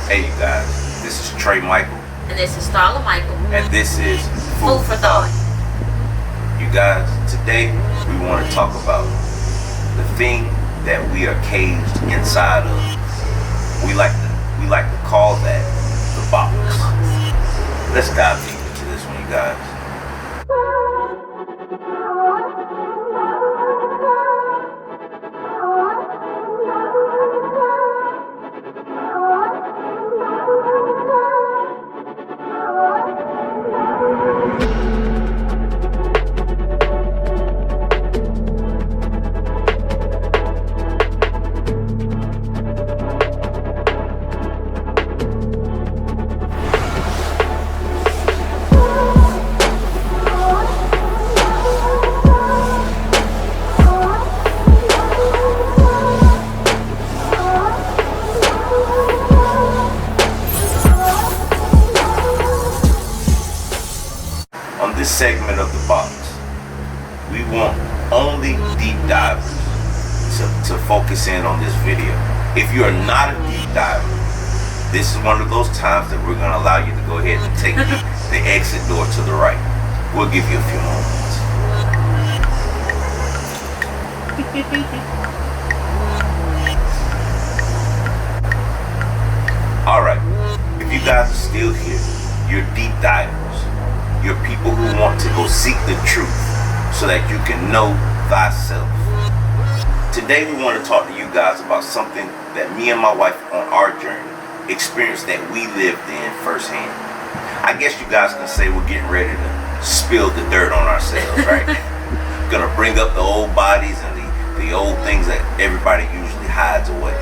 Hey you guys, this is Trey Michael. And this is Starla Michael. And this is Food for Thought. You guys, today we want to talk about the thing that we are caged inside of. We like to call that the box. Let's dive deep into this one, you guys. On this segment of the box, we want only deep divers to focus in on this video. If you are not a deep diver, this is one of those times that we're going to allow you to go ahead and take the exit door to the right. We'll give you a few moments. Alright, if you guys are still here, you're deep divers. You're people who want to go seek the truth so that you can know thyself. Today we want to talk to you guys about something that me and my wife on our journey experienced that we lived in firsthand. I guess you guys can say we're getting ready to spill the dirt on ourselves, right? Gonna bring up the old bodies and the old things that everybody usually hides away.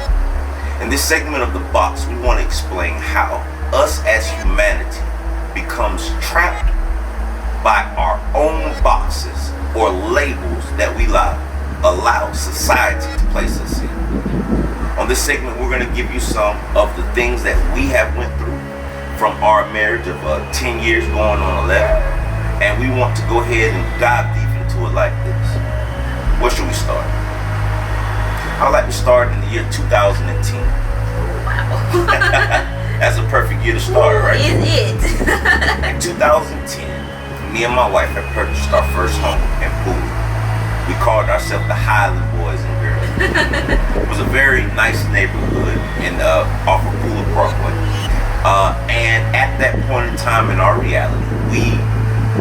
In this segment of the box, we want to explain how us as humanity becomes trapped by our own boxes or labels that we allow society to place us in. On this segment, we're going to give you some of the things that we have went through from our marriage of 10 years going on 11, and we want to go ahead and dive deep into it like this. Where should we start? I'd like to start in the year 2010. Wow. That's a perfect year to start, right? Is it? In 2010, me and my wife had purchased our first home in Poole. We called ourselves the Highland Boys and Girls. It was a very nice neighborhood off of Poole Parkway. And at that point in time in our reality, we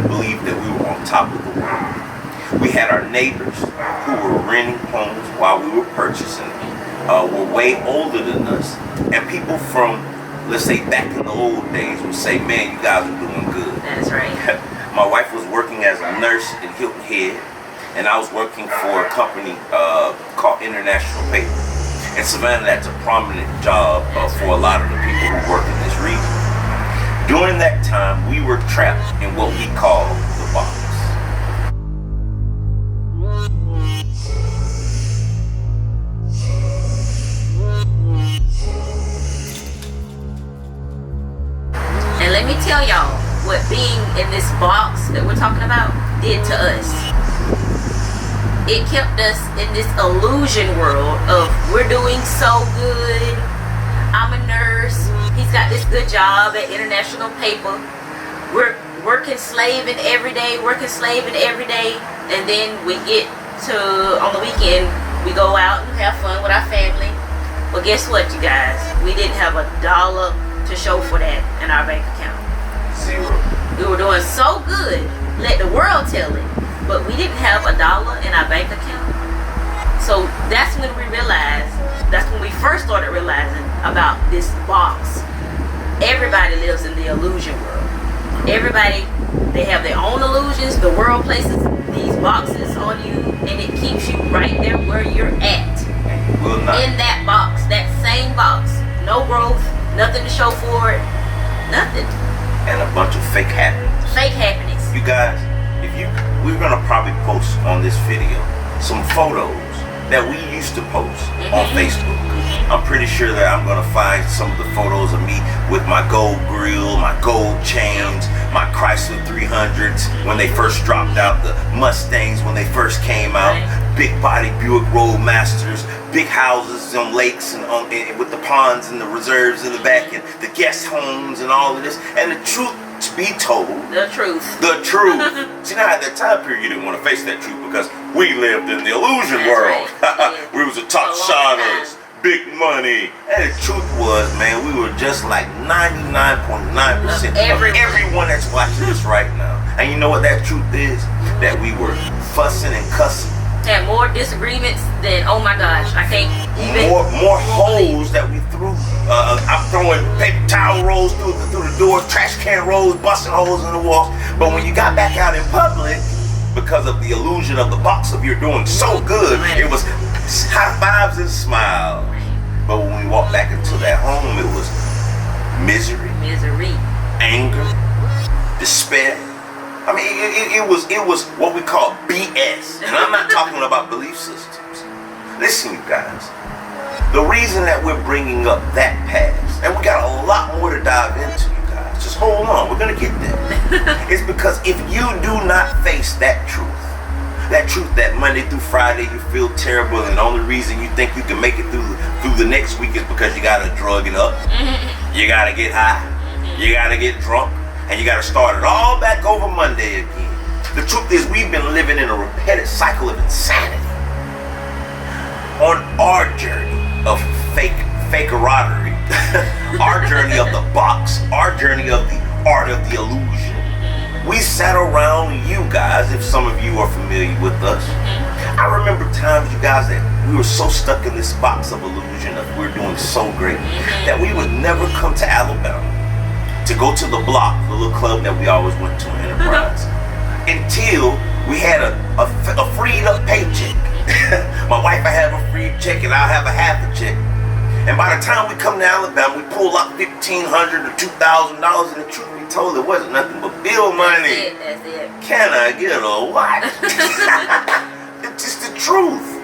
believed that we were on top of the world. We had our neighbors who were renting homes while we were purchasing, were way older than us, and people from, let's say, back in the old days would say, man, you guys are doing good. That's right. My wife was working as a nurse in Hilton Head, and I was working for a company called International Paper. In Savannah, that's a prominent job for a lot of the people who work in this region. During that time, we were trapped in what we call the box. And let me tell y'all what being in this box that we're talking about did to us. It kept us in this illusion world of we're doing so good. I'm a nurse. He's got this good job at International Paper. We're working slaving every day, and then we get to, on the weekend, we go out and have fun with our family. But guess what, you guys? We didn't have $1 to show for that in our bank account. Zero. We were doing so good, let the world tell it, but we didn't have $1 in our bank account. So that's when we first started realizing about this box. Everybody lives in the illusion world. Everybody, they have their own illusions. The world places these boxes on you, and it keeps you right there where you're at. Will not. In that box, that same box. No growth, nothing to show for it, nothing. And a bunch of fake happenings. Fake happenings. You guys, we're gonna probably post on this video some photos that we used to post on Facebook. I'm pretty sure that I'm gonna find some of the photos of me with my gold grill, my gold chains, my Chrysler 300s when they first dropped out, the Mustangs when they first came out, big body Buick Roadmasters, big houses on lakes and with the ponds and the reserves in the back and the guest homes and all of this. And the truth to be told, the truth. See, now at that time period, you didn't want to face that truth because we lived in the illusion world. Right. We was a top shotters, big money. And the truth was, man, we were just like 99.9% of everyone that's watching this right now. And you know what that truth is? That we were fussing and cussing. Had more disagreements than, oh my gosh, I can't even. More holes that we threw. I'm throwing paper towel rolls through the doors, trash can rolls, busting holes in the walls. But when you got back out in public, because of the illusion of the box of you're doing so good, it was high fives and smiles. But when we walked back into that home, it was misery, anger, despair. I mean, it was what we call BS. And I'm not talking about belief systems. Listen, you guys. The reason that we're bringing up that past, and we got a lot more to dive into, you guys. Just hold on. We're going to get there. It's because if you do not face that truth that Monday through Friday you feel terrible, and the only reason you think you can make it through the next week is because you got to drug it up. You got to get high. You got to get drunk. And you got to start it all back over Monday again. The truth is, we've been living in a repetitive cycle of insanity. On our journey of fakerottery, our journey of the box, our journey of the art of the illusion, we sat around you guys, if some of you are familiar with us. I remember times, you guys, that we were so stuck in this box of illusion of we're doing so great that we would never come to Alabama to go to the block, the little club that we always went to in Enterprise, until we had a freed up paycheck. My wife, I have a free check and I'll have a half a check. And by the time we come to Alabama, we pull out $1,500 or $2,000, and the truth be told, it wasn't nothing but bill money. That's it. Can I get a what? It's just the truth.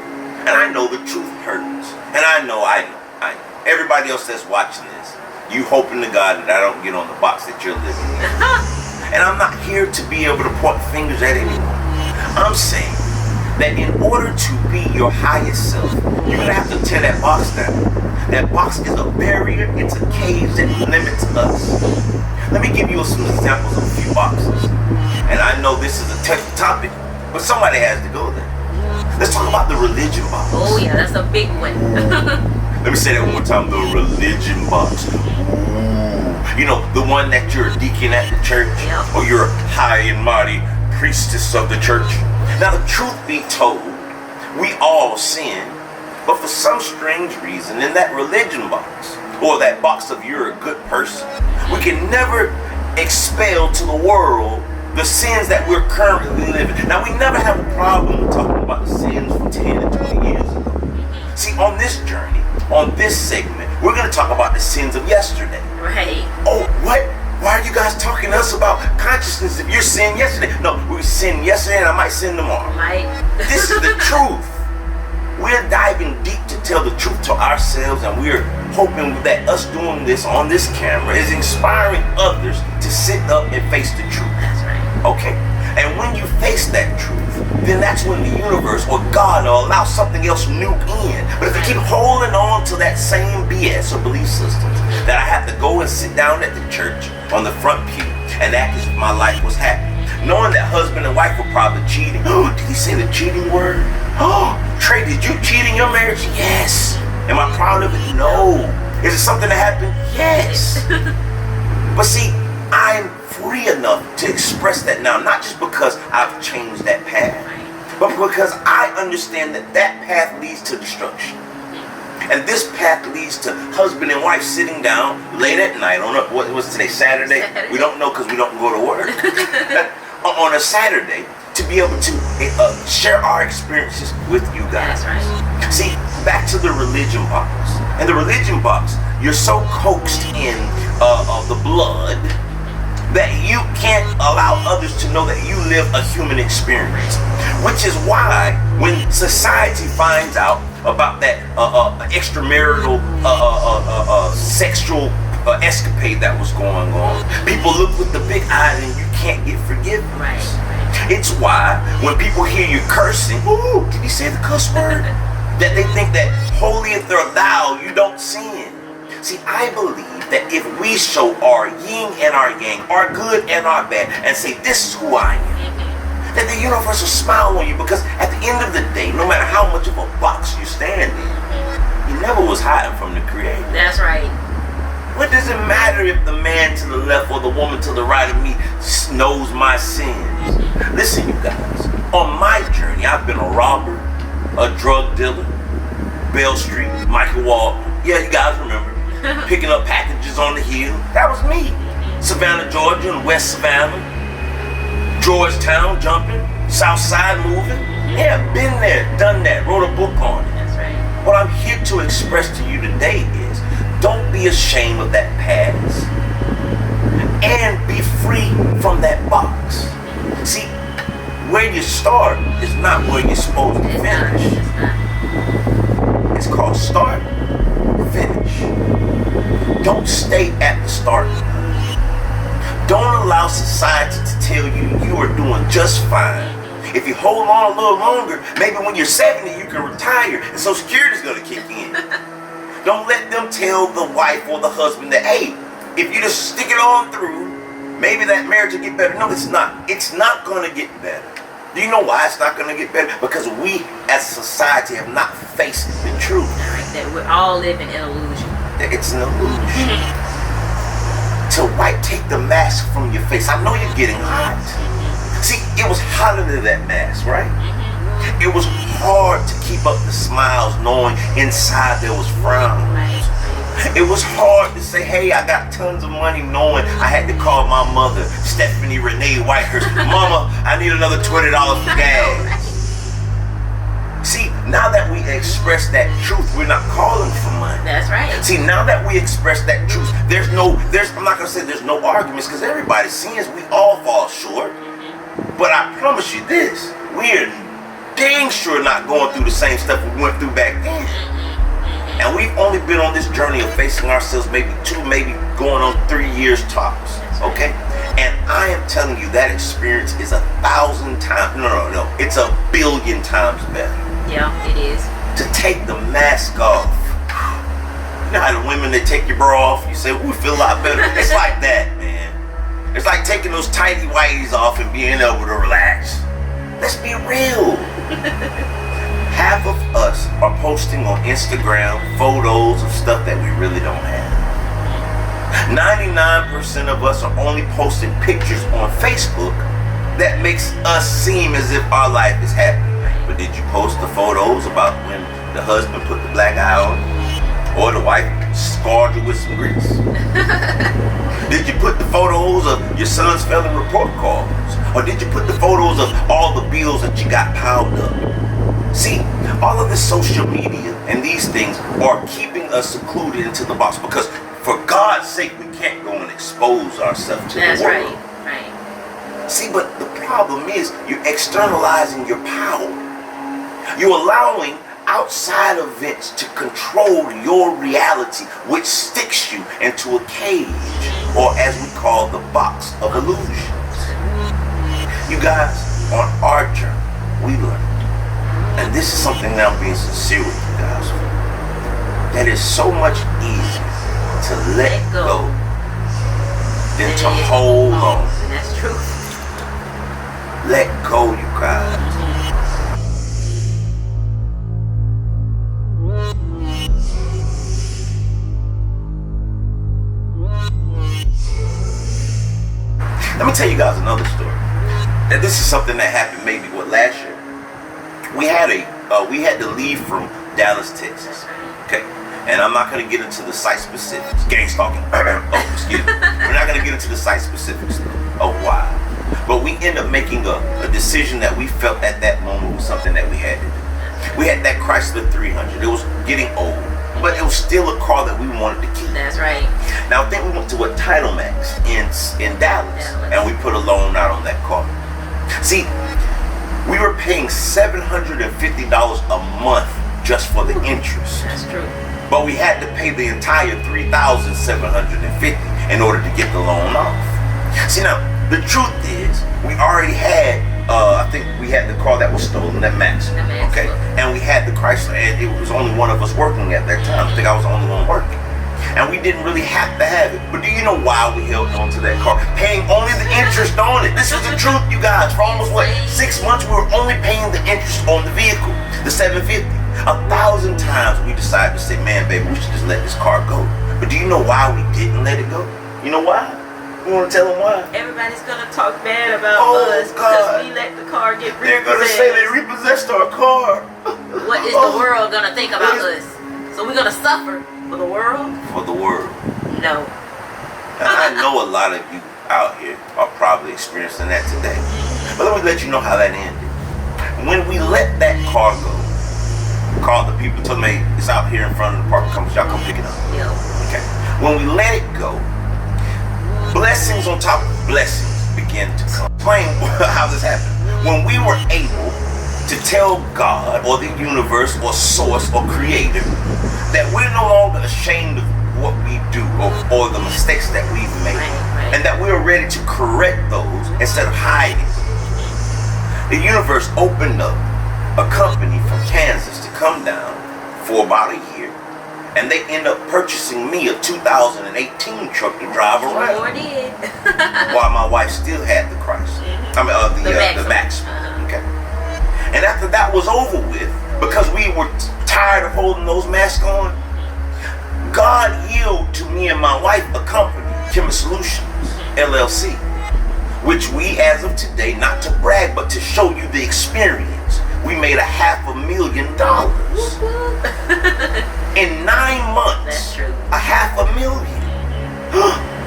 And I know the truth hurts. And I know. Everybody else that's watching this, you hoping to God that I don't get on the box that you're living in. And I'm not here to be able to point fingers at anyone. I'm saying that in order to be your highest self, you're going to have to tear that box down. That box is a barrier, it's a cage that limits us. Let me give you some examples of a few boxes. And I know this is a tough topic, but somebody has to go there. Let's talk about the religion box. Oh yeah, that's a big one. Let me say that one more time, the religion box. Ooh. You know, the one that you're a deacon at the church, or you're a high and mighty priestess of the church. Now, the truth be told, we all sin, but for some strange reason, in that religion box, or that box of you're a good person, we can never expel to the world the sins that we're currently living. Now, we never have a problem with talking about the sins from 10 and 20 years ago. See, on this journey, on this segment, we're going to talk about the sins of yesterday. Right. Oh, what? Why are you guys talking to us about consciousness if you're sinning yesterday? No, we sinned yesterday and I might sin tomorrow. Right. This is the truth. We're diving deep to tell the truth to ourselves, and we're hoping that us doing this on this camera is inspiring others to sit up and face the truth. That's right. Okay? And when you face that truth, then that's when the universe or God will allow something else new in. But if you keep holding on to that same BS or belief systems, that I have to go and sit down at the church on the front pew and act as if my life was happy, knowing that husband and wife were probably cheating. Oh, did he say the cheating word? Oh, Trey, did you cheat in your marriage? Yes. Am I proud of it? No. Is it something that happened? Yes. But see, I'm free enough to express that now, not just because I've changed that path, but because I understand that that path leads to destruction. And this path leads to husband and wife sitting down late at night on what was today, Saturday? We don't know because we don't go to work. On a Saturday, to be able to share our experiences with you guys. That's right. See, back to the religion box. In the religion box, you're so coaxed in of the blood that you can't allow others to know that you live a human experience. Which is why when society finds out about that extramarital sexual escapade that was going on, people look with the big eye and you can't get forgiveness. Right. It's why when people hear you cursing, ooh, did he say the cuss word? That they think that holieth thou, you don't sin. See, I believe that if we show our yin and our yang, our good and our bad, and say, this is who I am, that the universe will smile on you, because at the end of the day, no matter how much of a box you stand in, you never was hiding from the Creator. That's right. What does it matter if the man to the left or the woman to the right of me knows my sins? Listen, you guys, on my journey, I've been a robber, a drug dealer, Bell Street, Michael Walton. Yeah, you guys remember. Picking up packages on the hill. That was me. Savannah, Georgia, and West Savannah. Georgetown jumping. South Side moving. Yeah, been there, done that, wrote a book on it. That's right. What I'm here to express to you today is, don't be ashamed of that past. And be free from that box. See, where you start is not where you're supposed to finish. It's not. It's called start, finish. Don't stay at the start. Don't allow society to tell you you are doing just fine. If you hold on a little longer, maybe when you're 70 you can retire and Social Security's gonna kick in. Don't let them tell the wife or the husband that, hey, if you just stick it on through, maybe that marriage will get better. No, it's not. It's not gonna get better. Do you know why it's not gonna get better? Because we as a society have not faced the truth. That we're all living in illusion. It's an illusion. To take the mask from your face. I know you're getting hot. See, it was hot under that mask, right? It was hard to keep up the smiles knowing inside there was frowns. It was hard to say, hey, I got tons of money knowing I had to call my mother, Stephanie Renee Whitehurst. Mama, I need another $20 for gas. See, now that we express that truth, we're not calling for money. That's right. See, now that we express that truth, I'm not going to say there's no arguments, because everybody sins, we all fall short. But I promise you this, we're dang sure not going through the same stuff we went through back then. And we've only been on this journey of facing ourselves maybe 2, maybe going on 3 years tops, okay? And I am telling you that experience is 1,000 times, no, it's 1 billion times better. Yeah, it is. To take the mask off. You know how the women, they take your bra off, you say, ooh, feel a lot better. It's like that, man. It's like taking those tighty whities off and being able to relax. Let's be real. Half of us are posting on Instagram photos of stuff that we really don't have. 99% of us are only posting pictures on Facebook that makes us seem as if our life is happy. But did you post the photos about when the husband put the black eye on you? Or the wife scarred you with some grease? Did you put the photos of your son's failing report cards? Or did you put the photos of all the bills that you got piled up? See, all of this social media and these things are keeping us secluded into the box, because for God's sake, we can't go and expose ourselves to the world. That's right. See, but the problem is you're externalizing your power. You're allowing outside events to control your reality, which sticks you into a cage, or as we call the box of illusions. You guys, on our journey, we learned, and this is something that I'm being sincere with you guys, that is so much easier to let go than to hold on. That's true. Let go, you guys. Let me tell you guys another story. And this is something that happened maybe last year. We had to leave from Dallas, Texas. Okay. And I'm not going to get into the site specifics. Gang stalking. Oh, excuse me. We're not going to get into the site specifics of why. But we ended up making a decision that we felt at that moment was something that we had to do. We had that Chrysler 300. It was getting old, but it was still a car that we wanted to keep. That's right. Now, I think we went to a Title Max in Dallas, and we put a loan out on that car. See, we were paying $750 a month just for the interest. That's true. But we had to pay the entire $3,750 in order to get the loan off. See, now, the truth is, we already had I think we had the car that was stolen, that Maxima. Okay, and we had the Chrysler, and it was only one of us working at that time. I think I was the only one working. And we didn't really have to have it. But do you know why we held on to that car? Paying only the interest on it. This is the truth, you guys. For almost, 6 months, we were only paying the interest on the vehicle, the 750. 1,000 times we decided to say, man, baby, we should just let this car go. But do you know why we didn't let it go? You know why? You want to tell them why? Everybody's going to talk bad about us because we let the car get repossessed. They're going to say they repossessed our car. What is the world going to think about us? So we're going to suffer for the world? For the world. No. I know a lot of you out here are probably experiencing that today. But let me let you know how that ended. When we let that car go, called the people, told them, hey, it's out here in front of the park, y'all come pick it up. Yep. Okay. When we let it go, blessings on top of blessings began to come. Explain how this happened. When we were able to tell God or the universe or source or creator that we're no longer ashamed of what we do or the mistakes that we've made, and that we're ready to correct those instead of hiding. The universe opened up a company from Kansas to come down for about a year, and they end up purchasing me a 2018 truck to drive around. Sure did. While my wife still had the Chrysler. I mean, the Maxima. Okay. And after that was over with, because we were tired of holding those masks on, God yielded to me and my wife a company, Chemist Solutions, LLC, which we, as of today, not to brag, but to show you the experience, we made $500,000 in 9 months. That's true. $500,000.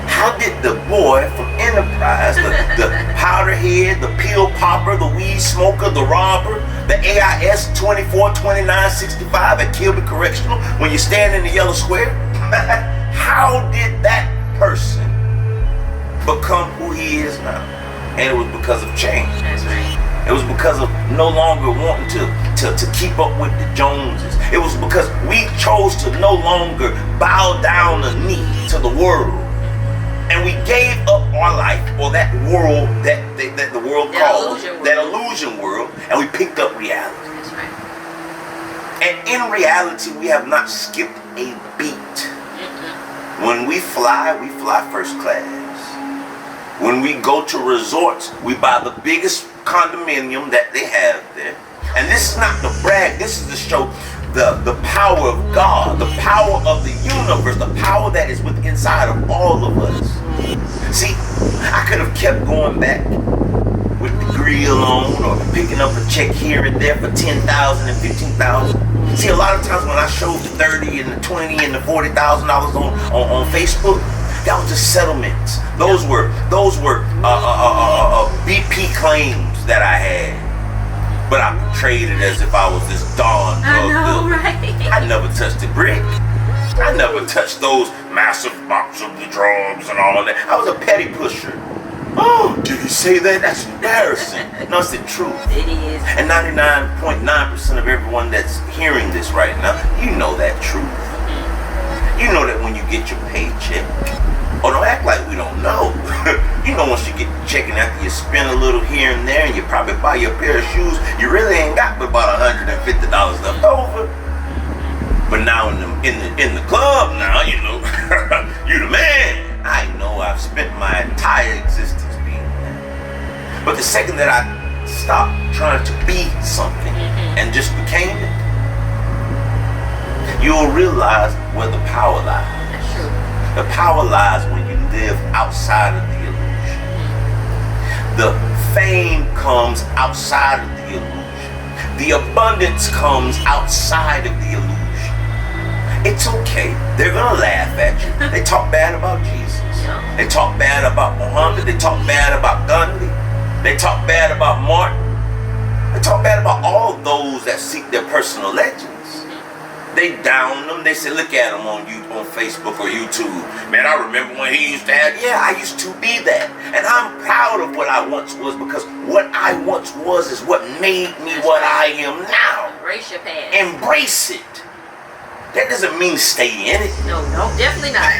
How did the boy from Enterprise, the powder head, the pill popper, the weed smoker, the robber, the AIS 242965 at Kilby Correctional, when you stand in the yellow square, how did that person become who he is now? And it was because of change. That's right. It was because of no longer wanting to keep up with the Joneses. It was because we chose to no longer bow down the knee to the world. And we gave up our life, or that world that the world called that illusion world, and we picked up reality. That's right. And in reality, we have not skipped a beat. When we fly first class. When we go to resorts, we buy the biggest condominium that they have there. And this is not to brag, this is to show the power of God, the power of the universe, the power that is within inside of all of us. See, I could have kept going back with the grill on, or picking up a check here and there for $10,000 and $15,000. See, a lot of times when I showed the $30,000 and the $20,000 and the $40,000 on Facebook, that was just settlements. Those were BP claims that I had. But I portrayed it as if I was this Don drug dealer. Right? I never touched a brick. I never touched those massive boxes of the drugs and all that. I was a petty pusher. Oh, did he say that? That's embarrassing. No, it's the truth. It is. And 99.9% of everyone that's hearing this right now, you know that truth. You know that when you get your paycheck. Oh, don't act like we don't know. You know, once you get the check and after you spend a little here and there and you probably buy your pair of shoes, you really ain't got but about $150 left over. But now in the club now, you know, you the man. I know I've spent my entire existence being that. But the second that I stopped trying to be something and just became it, you'll realize where the power lies. That's true. The power lies when you live outside of the illusion. The fame comes outside of the illusion. The abundance comes outside of the illusion. It's okay. They're gonna laugh at you. They talk bad about Jesus. They talk bad about Muhammad. They talk bad about Gandhi. They talk bad about Martin. They talk bad about all those that seek their personal legends. They down them. They say, look at him on Facebook or YouTube. Man, I remember when he used to have, yeah, I used to be that. And I'm proud of what I once was, because what I once was is what made me what I am now. Embrace your past. Embrace it. That doesn't mean stay in it. No, definitely not.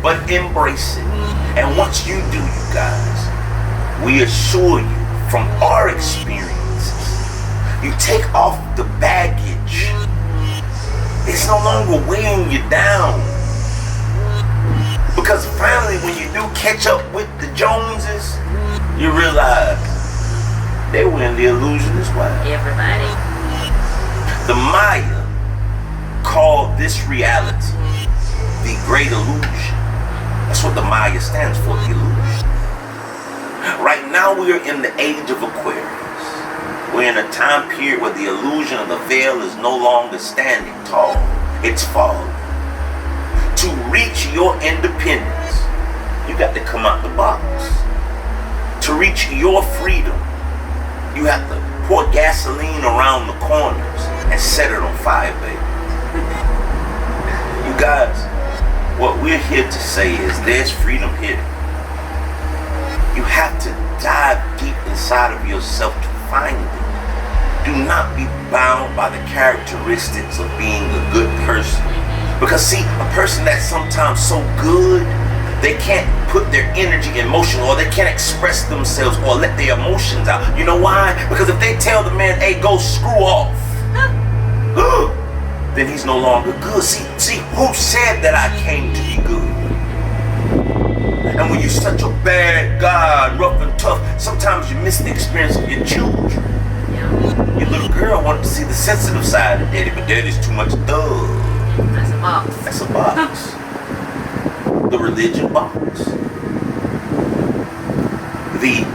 But embrace it. And once you do, you guys, we assure you, from our experiences. You take off the baggage. It's no longer weighing you down. Because finally, when you do catch up with the Joneses, you realize they were in the illusion as well. Everybody. The Maya called this reality the Great Illusion. That's what the Maya stands for, the illusion. Right now we are in the age of Aquarius. We're in a time period where the illusion of the veil is no longer standing tall. It's falling. To reach your independence, you got to come out the box. To reach your freedom, you have to pour gasoline around the corners and set it on fire, baby. You guys, what we're here to say is there's freedom here. You have to dive deep inside of yourself to find it. Do not be bound by the characteristics of being a good person. Because see, a person that's sometimes so good, they can't put their energy in motion, or they can't express themselves or let their emotions out. You know why? Because if they tell the man, hey, go screw off, then he's no longer good. See, who said that I came to be good? And when you're such a bad guy, rough and tough, sometimes you miss the experience of your children. Your little girl wanted to see the sensitive side of daddy, but daddy's too much thug. That's a box. That's a box. The religion box. The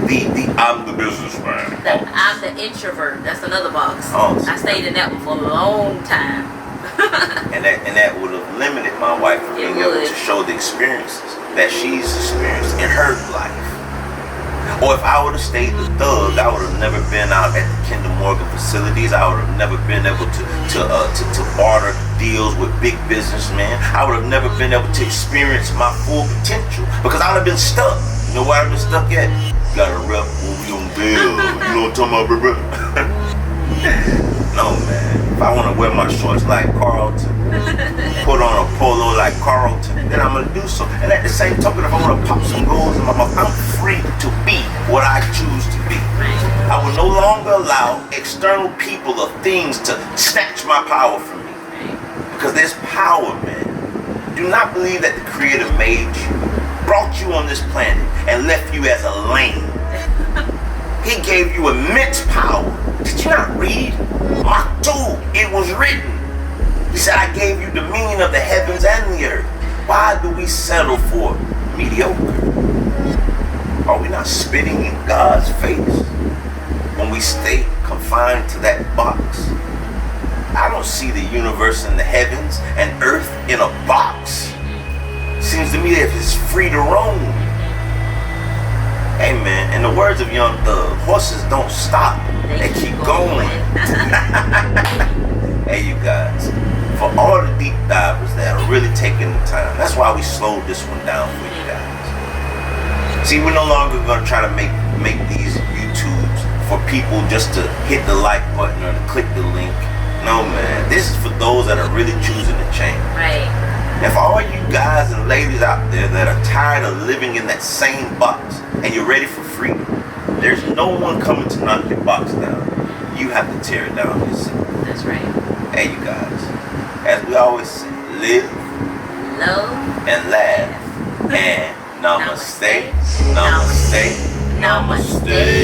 I'm the businessman. I'm the introvert. That's another box. Oh, I stayed in that one for a long time. and that would have limited my wife from being able to show the experiences that she's experienced in her life. Or if I would have stayed the thug, I would have never been out at the Kinder Morgan facilities. I would have never been able to barter deals with big businessmen. I would have never been able to experience my full potential because I would have been stuck. You know where I've been stuck at? Got a rep movie on bill. You know what I'm talking about, bro? No, man. If I want to wear my shorts like Carlton, put on a polo like Carlton, then I'm going to do so. And at the same token, if I want to pop some goals in my mouth, I'm free to be what I choose to be. I will no longer allow external people or things to snatch my power from me. Because there's power, man. Do not believe that the Creator made you, brought you on this planet, and left you as a lame. He gave you immense power. Did you not read? Maktu, it was written. He said, I gave you dominion of the heavens and the earth. Why do we settle for mediocre? Are we not spitting in God's face when we stay confined to that box? I don't see the universe and the heavens and earth in a box. Seems to me that it's free to roam. Hey man, in the words of Young Thug, horses don't stop, they keep going. Hey you guys, for all the deep divers that are really taking the time, that's why we slowed this one down for you guys. See, we're no longer gonna try to make these YouTubes for people just to hit the like button or to click the link. No man, this is for those that are really choosing to change. Right. And for all you guys and ladies out there that are tired of living in that same box and you're ready for freedom, there's no one coming to knock your box down. You have to tear it down yourself. That's right. Hey, you guys, as we always say, live, love, and laugh. And namaste, namaste, namaste.